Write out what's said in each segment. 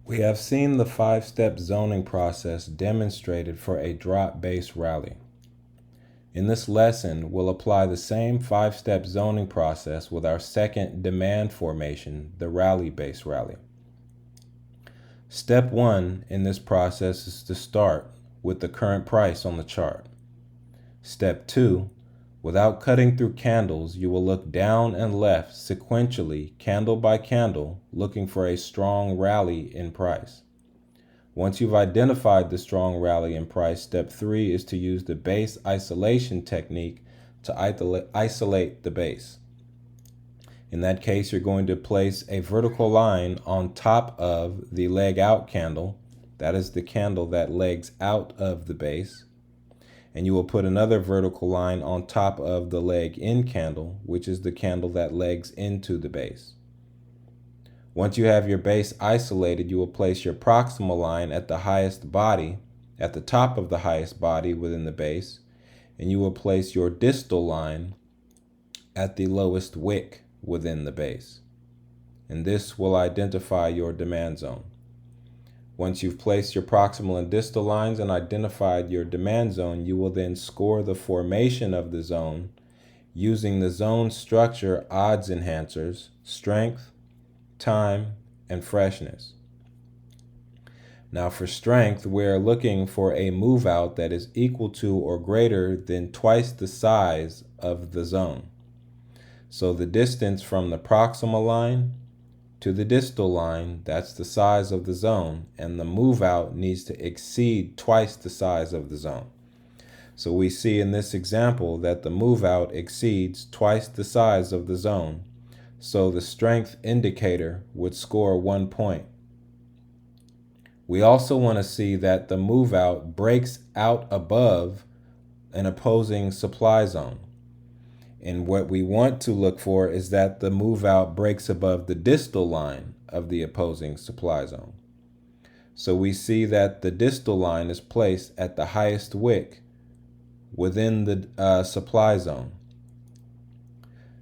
We have seen the 5-step zoning process demonstrated for a drop-based rally. In this lesson, we'll apply the same 5-step zoning process with our second demand formation, the rally-based rally. Step 1 in this process is to start with the current price on the chart. Step 2, without cutting through candles, you will look down and left sequentially, candle by candle, looking for a strong rally in price. Once you've identified the strong rally in price, step 3 is to use the base isolation technique to isolate the base. In that case, you're going to place a vertical line on top of the leg out candle. That is the candle that legs out of the base. And you will put another vertical line on top of the leg in candle, which is the candle that legs into the base. Once you have your base isolated, you will place your proximal line at the highest body, at the top of the highest body within the base, and you will place your distal line at the lowest wick within the base. And this will identify your demand zone. Once you've placed your proximal and distal lines and identified your demand zone, you will then score the formation of the zone using the zone structure odds enhancers, strength, time, and freshness. Now for strength, we're looking for a move out that is equal to or greater than twice the size of the zone. So the distance from the proximal line to the distal line, that's the size of the zone, and the move out needs to exceed twice the size of the zone. So we see in this example that the move out exceeds twice the size of the zone, so the strength indicator would score 1 point. We also want to see that the move out breaks out above an opposing supply zone. And what we want to look for is that the move out breaks above the distal line of the opposing supply zone. So we see that the distal line is placed at the highest wick within the supply zone.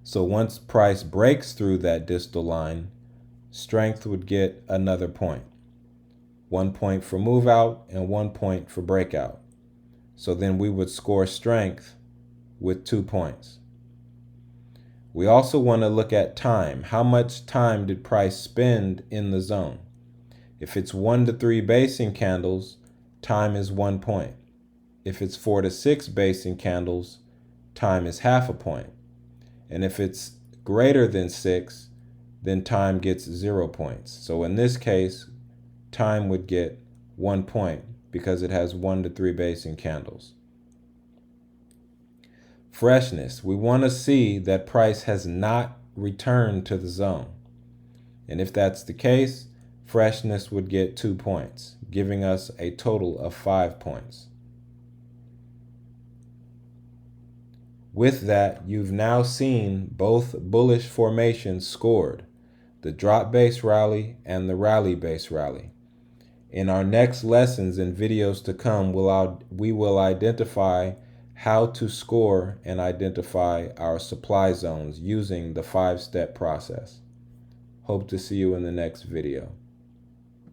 So once price breaks through that distal line, strength would get another point. 1 point for move out and 1 point for breakout. So then we would score strength with 2 points. We also want to look at time. How much time did price spend in the zone? If it's 1 to 3 basing candles, time is 1 point. If it's 4 to 6 basing candles, time is half a point. And if it's greater than 6, then time gets 0 points. So in this case, time would get 1 point because it has 1 to 3 basing candles. Freshness. We want to see that price has not returned to the zone. And if that's the case, freshness would get 2 points, giving us a total of 5 points. With that, you've now seen both bullish formations scored, the drop-based rally and the rally-based rally. In our next lessons and videos to come, we will identify how to score and identify our supply zones using the 5-step process. Hope to see you in the next video.